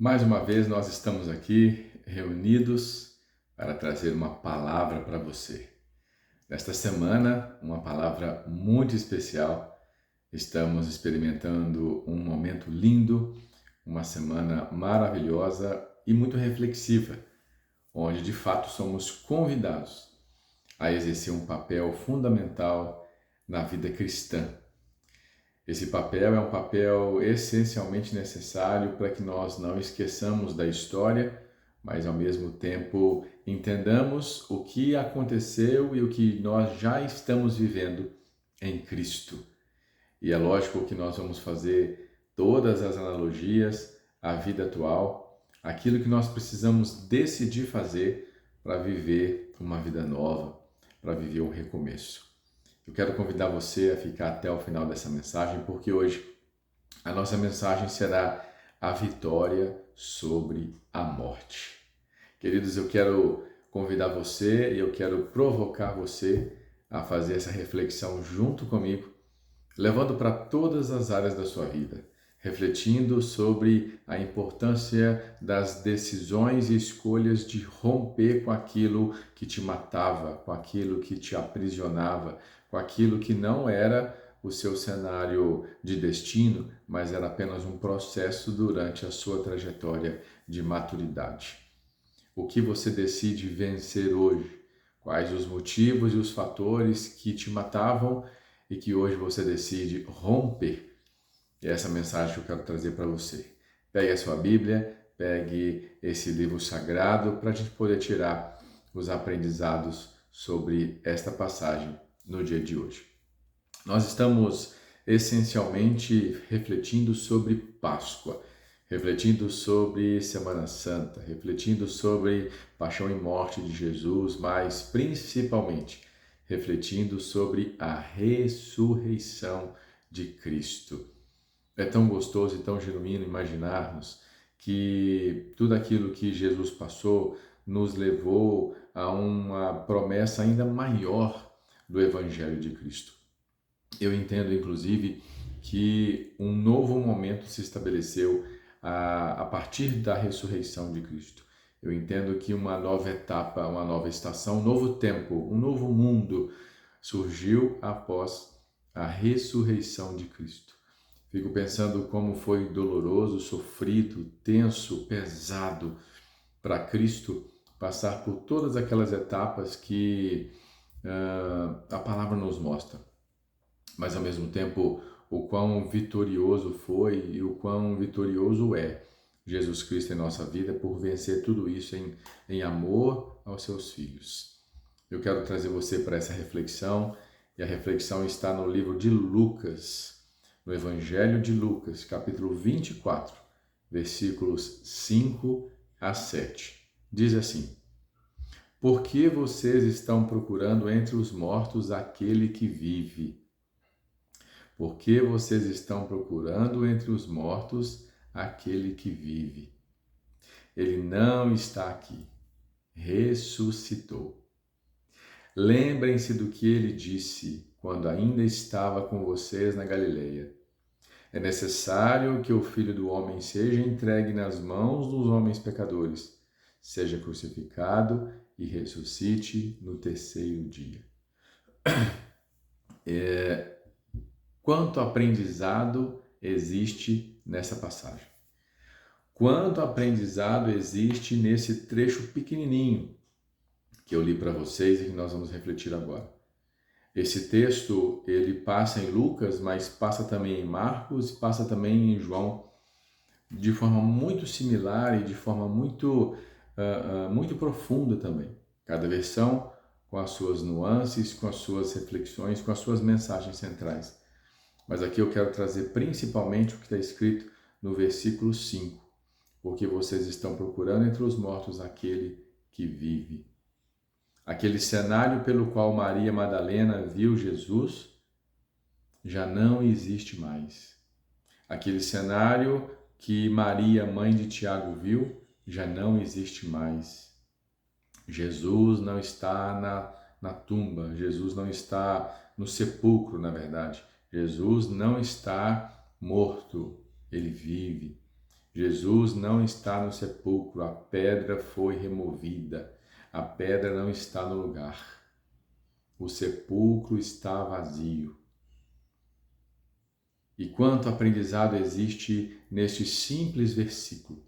Mais uma vez nós estamos aqui reunidos para trazer uma palavra para você. Nesta semana, uma palavra muito especial. Estamos experimentando um momento lindo, uma semana maravilhosa e muito reflexiva, onde de fato somos convidados a exercer um papel fundamental na vida cristã. Esse papel é um papel essencialmente necessário para que nós não esqueçamos da história, mas ao mesmo tempo entendamos o que aconteceu e o que nós já estamos vivendo em Cristo. E é lógico que nós vamos fazer todas as analogias à vida atual, aquilo que nós precisamos decidir fazer para viver uma vida nova, para viver um recomeço. Eu quero convidar você a ficar até o final dessa mensagem, porque hoje a nossa mensagem será a vitória sobre a morte. Queridos, eu quero convidar você e eu quero provocar você a fazer essa reflexão junto comigo, levando para todas as áreas da sua vida, refletindo sobre a importância das decisões e escolhas de romper com aquilo que te matava, com aquilo que te aprisionava, com aquilo que não era o seu cenário de destino, mas era apenas um processo durante a sua trajetória de maturidade. O que você decide vencer hoje? Quais os motivos e os fatores que te matavam e que hoje você decide romper? E essa mensagem que eu quero trazer para você. Pegue a sua Bíblia, pegue esse livro sagrado para a gente poder tirar os aprendizados sobre esta passagem no dia de hoje. Nós estamos essencialmente refletindo sobre Páscoa, refletindo sobre Semana Santa, refletindo sobre paixão e morte de Jesus, mas principalmente refletindo sobre a ressurreição de Cristo. É tão gostoso e tão genuíno imaginarmos que tudo aquilo que Jesus passou nos levou a uma promessa ainda maior do Evangelho de Cristo. Eu entendo, inclusive, que um novo momento se estabeleceu a partir da ressurreição de Cristo. Eu entendo que uma nova etapa, uma nova estação, um novo tempo, um novo mundo surgiu após a ressurreição de Cristo. Fico pensando como foi doloroso, sofrido, tenso, pesado para Cristo passar por todas aquelas etapas que a palavra nos mostra. Mas ao mesmo tempo, o quão vitorioso foi e o quão vitorioso é Jesus Cristo em nossa vida por vencer tudo isso em amor aos seus filhos. Eu quero trazer você para essa reflexão, e a reflexão está no livro de Lucas, no Evangelho de Lucas, capítulo 24, versículos 5 a 7. Diz assim: Por que vocês estão procurando entre os mortos aquele que vive? Por que vocês estão procurando entre os mortos aquele que vive? Ele não está aqui, ressuscitou. Lembrem-se do que ele disse quando ainda estava com vocês na Galileia. É necessário que o Filho do Homem seja entregue nas mãos dos homens pecadores, seja crucificado e ressuscite no terceiro dia. Quanto aprendizado existe nessa passagem? Quanto aprendizado existe nesse trecho pequenininho que eu li para vocês e que nós vamos refletir agora? Esse texto, ele passa em Lucas, mas passa também em Marcos, passa também em João, de forma muito similar e de forma muito profunda também. Cada versão com as suas nuances, com as suas reflexões, com as suas mensagens centrais. Mas aqui eu quero trazer principalmente o que está escrito no versículo 5. Porque vocês estão procurando entre os mortos aquele que vive. Aquele cenário pelo qual Maria Madalena viu Jesus já não existe mais. Aquele cenário que Maria, mãe de Tiago, viu já não existe mais. Jesus não está na tumba, Jesus não está no sepulcro, na verdade. Jesus não está morto, ele vive. Jesus não está no sepulcro, a pedra foi removida, a pedra não está no lugar, o sepulcro está vazio. E quanto aprendizado existe neste simples versículo.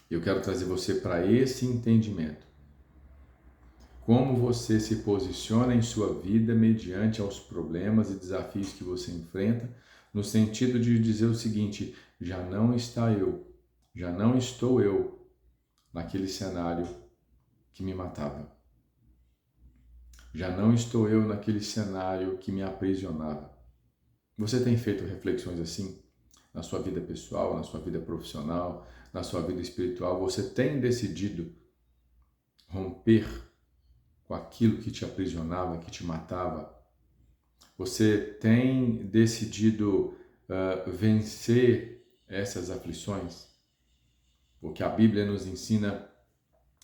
Eu quero trazer você para esse entendimento. Como você se posiciona em sua vida mediante aos problemas e desafios que você enfrenta, no sentido de dizer o seguinte: já não estou eu naquele cenário que me matava. Já não estou eu naquele cenário que me aprisionava. Você tem feito reflexões assim na sua vida pessoal, na sua vida profissional, na sua vida espiritual? Você tem decidido romper com aquilo que te aprisionava, que te matava? Você tem decidido vencer essas aflições? Porque a Bíblia nos ensina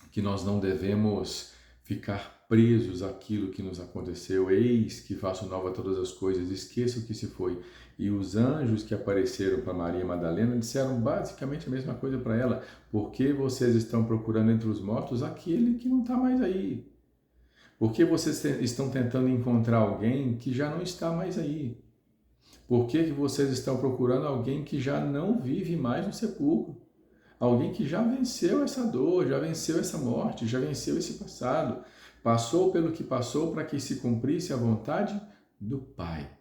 que nós não devemos ficar presos àquilo que nos aconteceu. Eis que faço nova todas as coisas, esqueça o que se foi. E os anjos que apareceram para Maria Madalena disseram basicamente a mesma coisa para ela. Por que vocês estão procurando entre os mortos aquele que não está mais aí? Por que vocês estão tentando encontrar alguém que já não está mais aí? Por que vocês estão procurando alguém que já não vive mais no sepulcro? Alguém que já venceu essa dor, já venceu essa morte, já venceu esse passado, passou pelo que passou para que se cumprisse a vontade do Pai.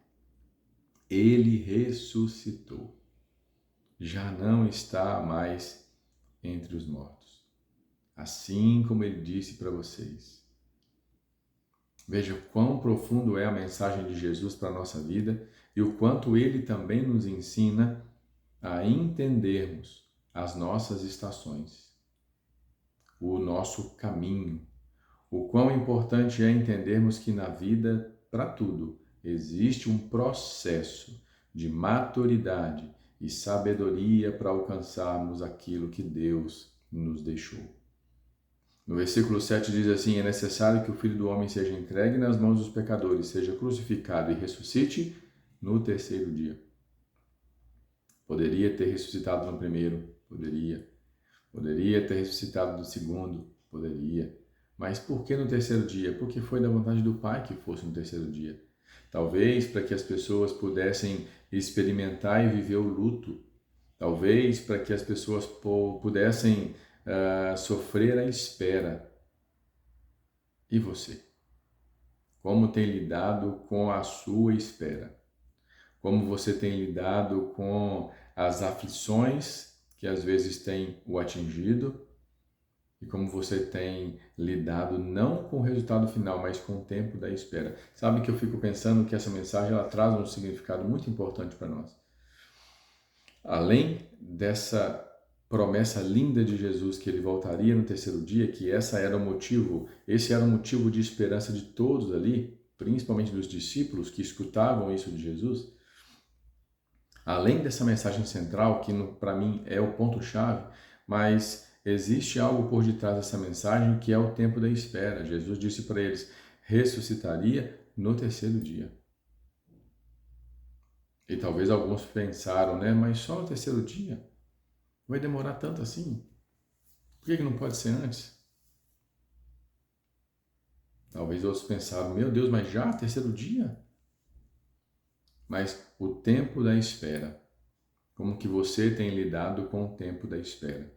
Ele ressuscitou. Já não está mais entre os mortos. Assim como ele disse para vocês. Veja quão profundo é a mensagem de Jesus para a nossa vida e o quanto ele também nos ensina a entendermos as nossas estações, o nosso caminho. O quão importante é entendermos que na vida, para tudo, existe um processo de maturidade e sabedoria para alcançarmos aquilo que Deus nos deixou. No versículo 7 diz assim: é necessário que o Filho do Homem seja entregue nas mãos dos pecadores, seja crucificado e ressuscite no terceiro dia. Poderia ter ressuscitado no primeiro, poderia. Poderia ter ressuscitado no segundo, poderia. Mas por que no terceiro dia? Porque foi da vontade do Pai que fosse no terceiro dia. Talvez para que as pessoas pudessem experimentar e viver o luto. Talvez para que as pessoas pudessem sofrer a espera. E você? Como tem lidado com a sua espera? Como você tem lidado com as aflições que às vezes têm o atingido e como você tem lidado não com o resultado final, mas com o tempo da espera. Sabe que eu fico pensando que essa mensagem ela traz um significado muito importante para nós. Além dessa promessa linda de Jesus que ele voltaria no terceiro dia, que esse era o motivo de esperança de todos ali, principalmente dos discípulos que escutavam isso de Jesus. Além dessa mensagem central, que para mim é o ponto-chave, mas existe algo por detrás dessa mensagem que é o tempo da espera. Jesus disse para eles, ressuscitaria no terceiro dia. E talvez alguns pensaram, né? Mas só no terceiro dia? Vai demorar tanto assim? Por que não pode ser antes? Talvez outros pensaram, meu Deus, mas já terceiro dia? Mas o tempo da espera. Como que você tem lidado com o tempo da espera?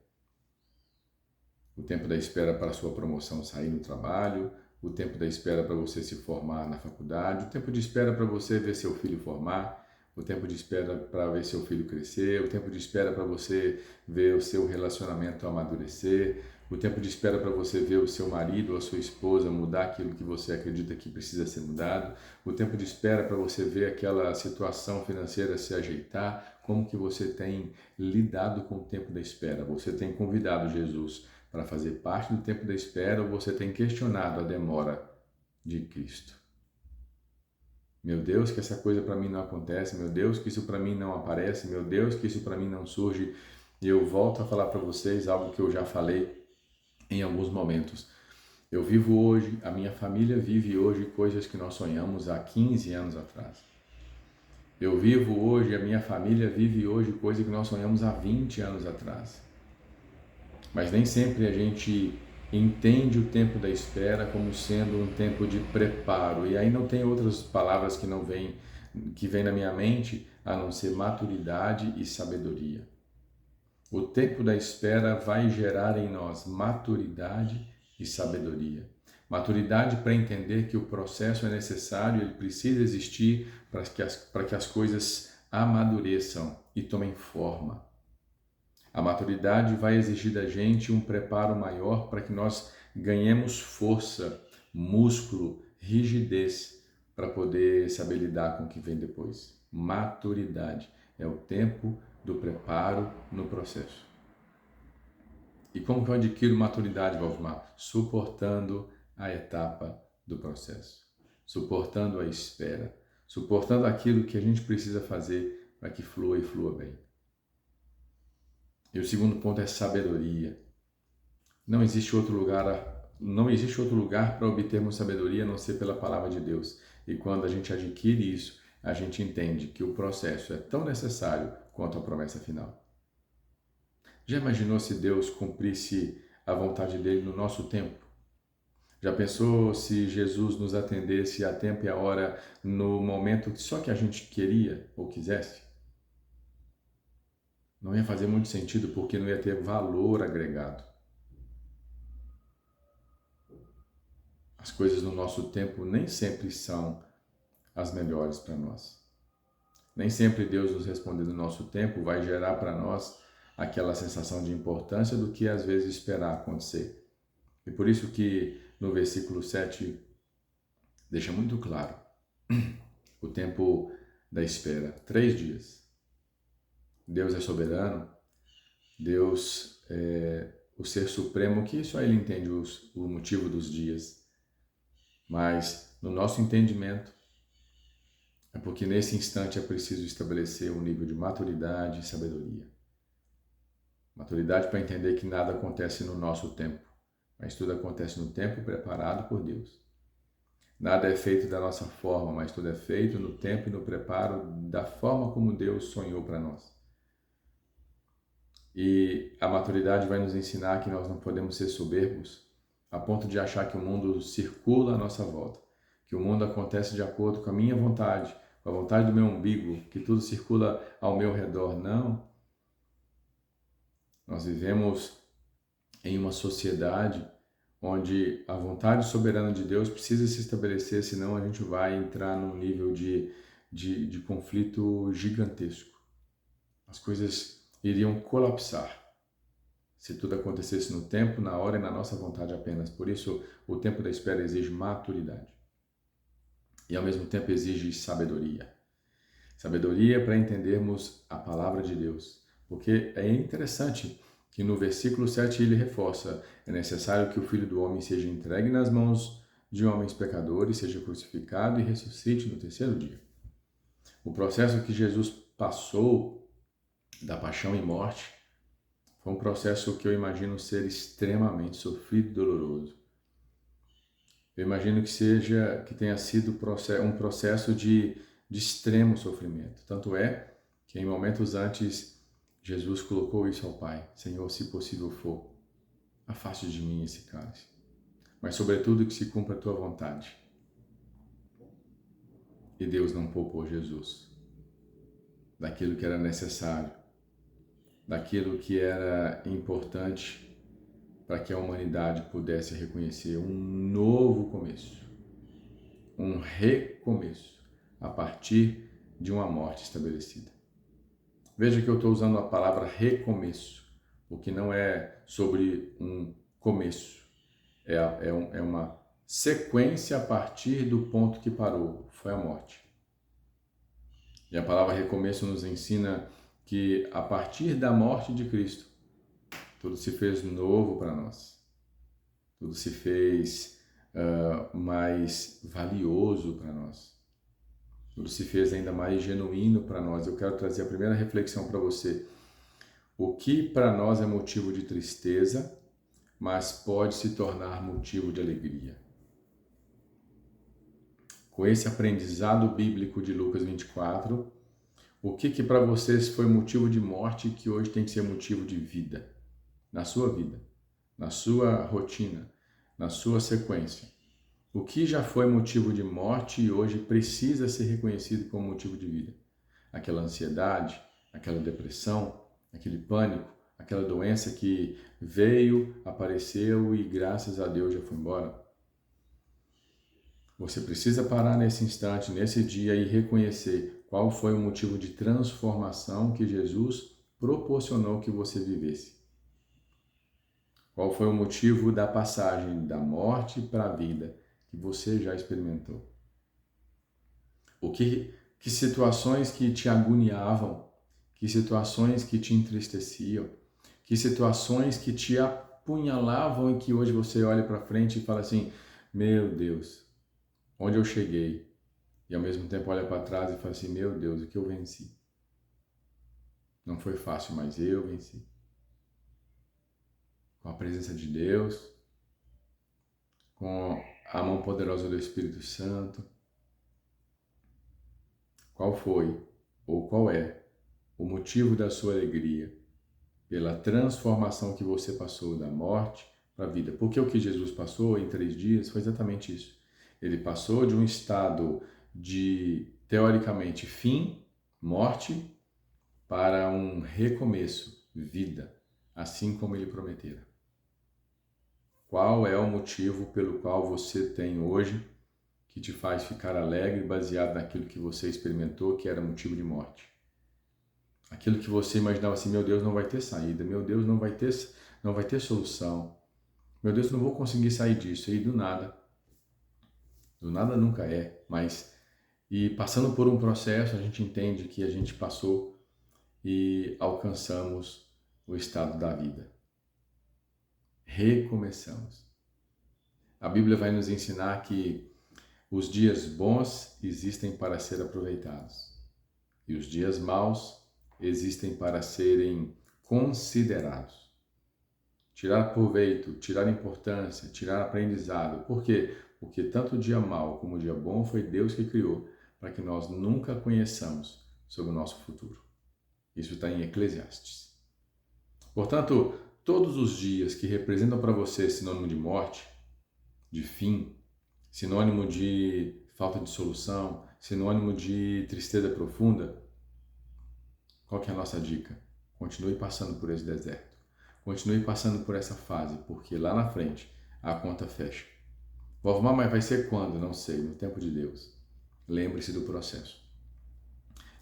O tempo da espera para a sua promoção sair no trabalho, o tempo da espera para você se formar na faculdade, o tempo de espera para você ver seu filho formar, o tempo de espera para ver seu filho crescer, o tempo de espera para você ver o seu relacionamento amadurecer, o tempo de espera para você ver o seu marido ou a sua esposa mudar aquilo que você acredita que precisa ser mudado, o tempo de espera para você ver aquela situação financeira se ajeitar. Como que você tem lidado com o tempo da espera? Você tem convidado Jesus para fazer parte do tempo da espera ou você tem questionado a demora de Cristo? Meu Deus, que essa coisa para mim não acontece, meu Deus, que isso para mim não aparece, meu Deus, que isso para mim não surge. E eu volto a falar para vocês algo que eu já falei em alguns momentos. Eu vivo hoje, a minha família vive hoje coisas que nós sonhamos há 15 anos atrás. Eu vivo hoje, a minha família vive hoje coisa que nós sonhamos há 20 anos atrás. Mas nem sempre a gente entende o tempo da espera como sendo um tempo de preparo. E aí não tem outras palavras que vêm na minha mente a não ser maturidade e sabedoria. O tempo da espera vai gerar em nós maturidade e sabedoria. Maturidade para entender que o processo é necessário, ele precisa existir para que as coisas amadureçam e tomem forma. A maturidade vai exigir da gente um preparo maior para que nós ganhemos força, músculo, rigidez para poder saber lidar com o que vem depois. Maturidade é o tempo do preparo no processo. E como que eu adquiro maturidade, Valdemar? Suportando a etapa do processo, suportando a espera, suportando aquilo que a gente precisa fazer para que flua e flua bem. E o segundo ponto é sabedoria. Não existe outro lugar para obtermos sabedoria a não ser pela palavra de Deus. E quando a gente adquire isso, a gente entende que o processo é tão necessário quanto a promessa final. Já imaginou se Deus cumprisse a vontade dele no nosso tempo? Já pensou se Jesus nos atendesse a tempo e a hora no momento que só que a gente queria ou quisesse? Não ia fazer muito sentido porque não ia ter valor agregado. As coisas no nosso tempo nem sempre são as melhores para nós. Nem sempre Deus nos responder no nosso tempo vai gerar para nós aquela sensação de importância do que às vezes esperar acontecer. E por isso que no versículo 7 deixa muito claro o tempo da espera, 3 dias. Deus é soberano, Deus é o ser supremo, que só Ele entende o motivo dos dias. Mas no nosso entendimento, é porque nesse instante é preciso estabelecer um nível de maturidade e sabedoria. Maturidade para entender que nada acontece no nosso tempo, mas tudo acontece no tempo preparado por Deus. Nada é feito da nossa forma, mas tudo é feito no tempo e no preparo da forma como Deus sonhou para nós. E a maturidade vai nos ensinar que nós não podemos ser soberbos a ponto de achar que o mundo circula à nossa volta, que o mundo acontece de acordo com a minha vontade, com a vontade do meu umbigo, que tudo circula ao meu redor. Não. Nós vivemos em uma sociedade onde a vontade soberana de Deus precisa se estabelecer, senão a gente vai entrar num nível de conflito gigantesco. As coisas iriam colapsar se tudo acontecesse no tempo, na hora e na nossa vontade apenas. Por isso, o tempo da espera exige maturidade. E ao mesmo tempo exige sabedoria. Sabedoria para entendermos a palavra de Deus. Porque é interessante que no versículo 7 ele reforça: é necessário que o Filho do Homem seja entregue nas mãos de homens pecadores, seja crucificado e ressuscite no terceiro dia. O processo que Jesus passou da paixão e morte foi um processo que eu imagino ser extremamente sofrido e doloroso. Eu imagino que tenha sido um processo de extremo sofrimento. Tanto é que em momentos antes Jesus colocou isso ao Pai: Senhor, se possível for, afaste de mim esse cálice, mas sobretudo que se cumpra a tua vontade. E Deus não poupou Jesus daquilo que era necessário, daquilo que era importante para que a humanidade pudesse reconhecer um novo começo, um recomeço a partir de uma morte estabelecida. Veja que eu estou usando a palavra recomeço, o que não é sobre um começo, é uma sequência a partir do ponto que parou, foi a morte. E a palavra recomeço nos ensina que a partir da morte de Cristo, tudo se fez novo para nós, tudo se fez mais valioso para nós. Tudo se fez ainda mais genuíno para nós. Eu quero trazer a primeira reflexão para você. O que para nós é motivo de tristeza, mas pode se tornar motivo de alegria. Com esse aprendizado bíblico de Lucas 24, O que para vocês foi motivo de morte que hoje tem que ser motivo de vida? Na sua vida, na sua rotina, na sua sequência. O que já foi motivo de morte e hoje precisa ser reconhecido como motivo de vida? Aquela ansiedade, aquela depressão, aquele pânico, aquela doença que veio, apareceu e graças a Deus já foi embora? Você precisa parar nesse instante, nesse dia e reconhecer qual foi o motivo de transformação que Jesus proporcionou que você vivesse. Qual foi o motivo da passagem da morte para a vida que você já experimentou? Que situações que te agoniavam, que situações que te entristeciam, que situações que te apunhalavam e que hoje você olha para frente e fala assim, meu Deus, onde eu cheguei? E ao mesmo tempo olha para trás e fala assim, meu Deus, o que eu venci? Não foi fácil, mas eu venci. Com a presença de Deus, com a mão poderosa do Espírito Santo. Qual foi ou qual é o motivo da sua alegria pela transformação que você passou da morte para a vida? Porque o que Jesus passou em 3 dias foi exatamente isso. Ele passou de um estado de, teoricamente, fim, morte, para um recomeço, vida, assim como ele prometera. Qual é o motivo pelo qual você tem hoje que te faz ficar alegre baseado naquilo que você experimentou que era motivo de morte? Aquilo que você imaginava assim, meu Deus, não vai ter saída, meu Deus, não vai ter solução, meu Deus, não vou conseguir sair disso, e do nada nunca é, mas e passando por um processo a gente entende que a gente passou e alcançamos o estado da vida. Recomeçamos. A Bíblia vai nos ensinar que os dias bons existem para ser aproveitados e os dias maus existem para serem considerados. Tirar proveito, tirar importância, tirar aprendizado. Por quê? Porque tanto o dia mau como o dia bom foi Deus que criou para que nós nunca conheçamos sobre o nosso futuro. Isso está em Eclesiastes. Portanto, todos os dias que representam para você sinônimo de morte, de fim, sinônimo de falta de solução, sinônimo de tristeza profunda, qual que é a nossa dica? Continue passando por esse deserto. Continue passando por essa fase, porque lá na frente a conta fecha. Vovó, mas vai ser quando? Não sei, no tempo de Deus. Lembre-se do processo.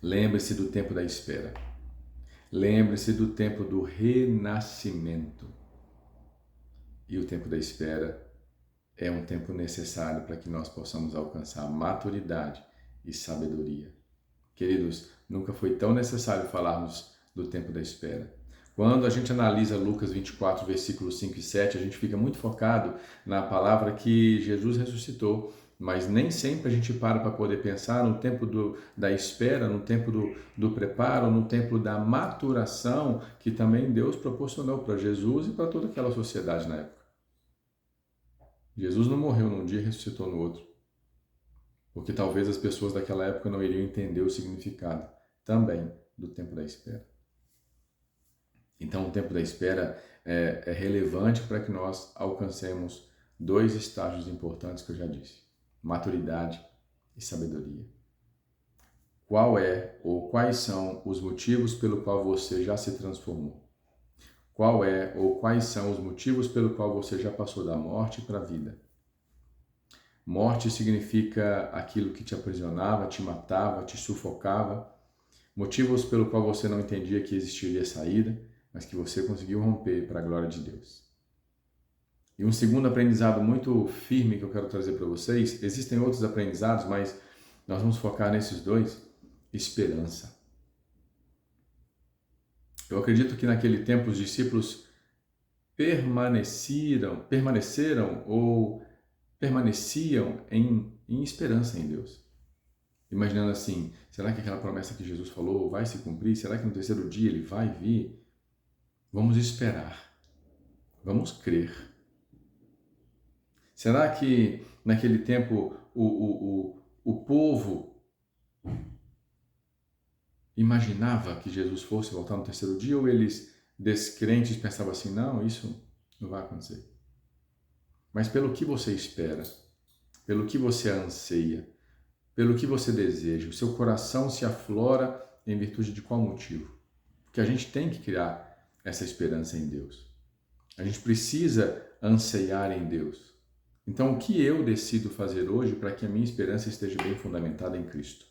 Lembre-se do tempo da espera. Lembre-se do tempo do renascimento. E o tempo da espera é um tempo necessário para que nós possamos alcançar maturidade e sabedoria. Queridos, nunca foi tão necessário falarmos do tempo da espera. Quando a gente analisa Lucas 24, versículos 5 e 7, a gente fica muito focado na palavra que Jesus ressuscitou, mas nem sempre a gente para poder pensar no tempo da espera, no tempo do preparo, no tempo da maturação que também Deus proporcionou para Jesus e para toda aquela sociedade na época. Jesus não morreu num dia e ressuscitou no outro, porque talvez as pessoas daquela época não iriam entender o significado também do tempo da espera. Então, o tempo da espera é relevante para que nós alcancemos 2 estágios importantes que eu já disse: maturidade e sabedoria. Qual é ou quais são os motivos pelo qual você já se transformou? Qual é ou quais são os motivos pelo qual você já passou da morte para a vida? Morte significa aquilo que te aprisionava, te matava, te sufocava. Motivos pelo qual você não entendia que existiria saída, mas que você conseguiu romper para a glória de Deus. E um segundo aprendizado muito firme que eu quero trazer para vocês, existem outros aprendizados, mas nós vamos focar nesses 2, esperança. Eu acredito que naquele tempo os discípulos permaneciam em esperança em Deus. Imaginando assim, será que aquela promessa que Jesus falou vai se cumprir? Será que no 3º dia ele vai vir? Vamos esperar. Vamos crer. Será que naquele tempo o povo imaginava que Jesus fosse voltar no terceiro dia, ou eles, descrentes, pensavam assim, não, isso não vai acontecer. Mas pelo que você espera, pelo que você anseia, pelo que você deseja, o seu coração se aflora em virtude de qual motivo? Porque a gente tem que criar essa esperança em Deus. A gente precisa anseiar em Deus. Então, o que eu decido fazer hoje para que a minha esperança esteja bem fundamentada em Cristo?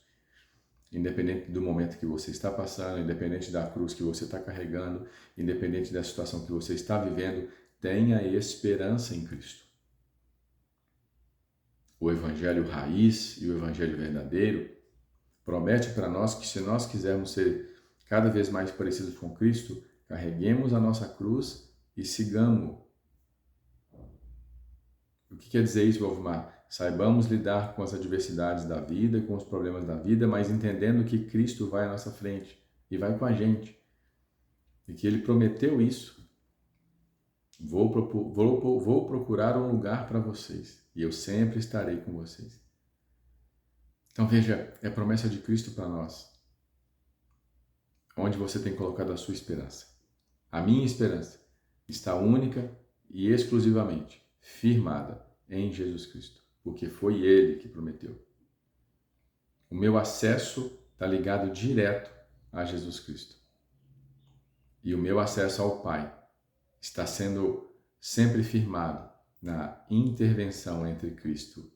Independente do momento que você está passando, independente da cruz que você está carregando, independente da situação que você está vivendo, tenha esperança em Cristo. O Evangelho raiz e o Evangelho verdadeiro promete para nós que, se nós quisermos ser cada vez mais parecidos com Cristo, carreguemos a nossa cruz e sigamos. O que quer dizer isso, Valvomar? Saibamos lidar com as adversidades da vida, com os problemas da vida, mas entendendo que Cristo vai à nossa frente e vai com a gente. E que Ele prometeu isso. Vou procurar um lugar para vocês e eu sempre estarei com vocês. Então veja, é a promessa de Cristo para nós. Onde você tem colocado a sua esperança? A minha esperança está única e exclusivamente firmada em Jesus Cristo, porque foi Ele que prometeu. O meu acesso está ligado direto a Jesus Cristo. E o meu acesso ao Pai está sendo sempre firmado na intervenção entre Cristo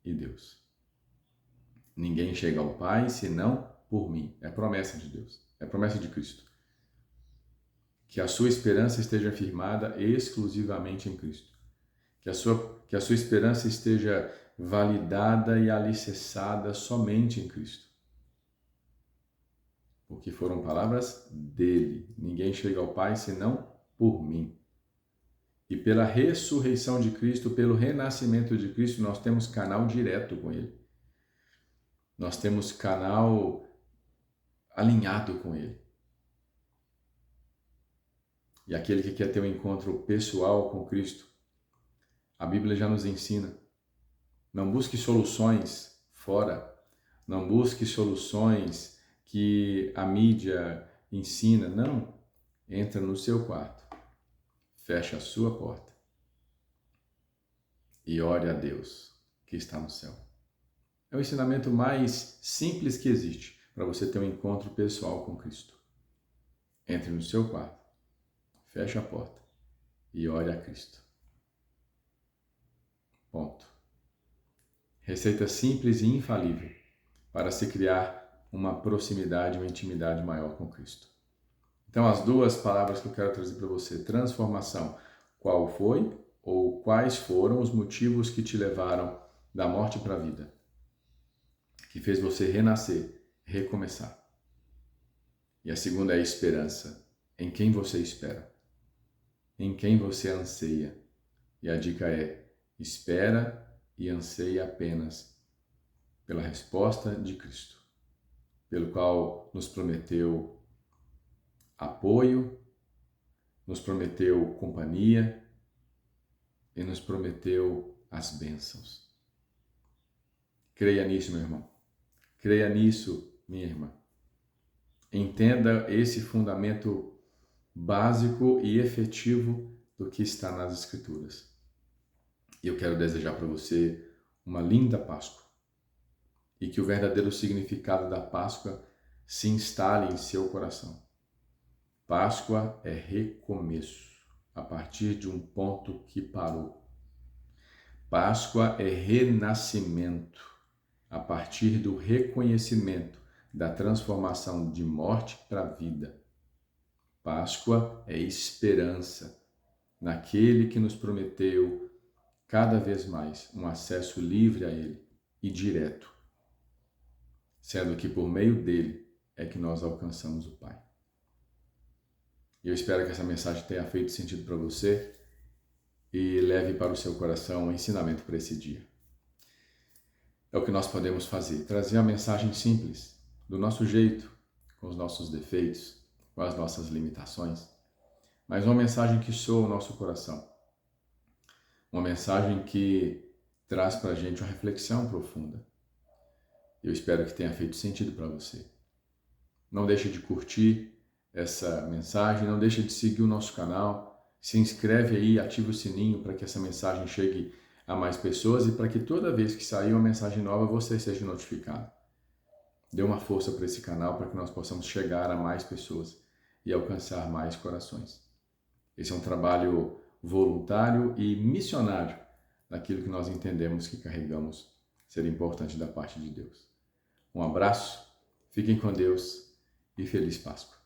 e Deus. Ninguém chega ao Pai senão por mim. É promessa de Deus, é promessa de Cristo. Que a sua esperança esteja firmada exclusivamente em Cristo. Que a sua esperança esteja validada e alicerçada somente em Cristo. Porque foram palavras dele. Ninguém chega ao Pai senão por mim. E pela ressurreição de Cristo, pelo renascimento de Cristo, nós temos canal direto com Ele. Nós temos canal alinhado com Ele. E aquele que quer ter um encontro pessoal com Cristo, a Bíblia já nos ensina. Não busque soluções fora. Não busque soluções que a mídia ensina. Não. Entra no seu quarto. Fecha a sua porta. E ore a Deus que está no céu. É o ensinamento mais simples que existe para você ter um encontro pessoal com Cristo. Entre no seu quarto. Feche a porta e ore a Cristo. Ponto. Receita simples e infalível para se criar uma proximidade, uma intimidade maior com Cristo. Então, as duas palavras que eu quero trazer para você: transformação. Qual foi ou quais foram os motivos que te levaram da morte para a vida? Que fez você renascer, recomeçar. E a segunda é a esperança. Em quem você espera? Em quem você anseia? E a dica é: espera e anseia apenas pela resposta de Cristo, pelo qual nos prometeu apoio, nos prometeu companhia e nos prometeu as bênçãos. Creia nisso, meu irmão. Creia nisso, minha irmã. Entenda esse fundamento básico e efetivo do que está nas Escrituras. E eu quero desejar para você uma linda Páscoa e que o verdadeiro significado da Páscoa se instale em seu coração. Páscoa é recomeço, a partir de um ponto que parou. Páscoa é renascimento, a partir do reconhecimento da transformação de morte para vida. Páscoa é esperança naquele que nos prometeu cada vez mais um acesso livre a Ele e direto, sendo que por meio dele é que nós alcançamos o Pai. E eu espero que essa mensagem tenha feito sentido para você e leve para o seu coração um ensinamento para esse dia. É o que nós podemos fazer, trazer uma mensagem simples, do nosso jeito, com os nossos defeitos, com as nossas limitações, mas uma mensagem que soa o nosso coração. Uma mensagem que traz para a gente uma reflexão profunda. Eu espero que tenha feito sentido para você. Não deixe de curtir essa mensagem, não deixe de seguir o nosso canal, se inscreve aí, ativa o sininho para que essa mensagem chegue a mais pessoas e para que toda vez que sair uma mensagem nova você seja notificado. Dê uma força para esse canal para que nós possamos chegar a mais pessoas e alcançar mais corações. Esse é um trabalho voluntário e missionário naquilo que nós entendemos que carregamos ser importante da parte de Deus. Um abraço, fiquem com Deus e feliz Páscoa.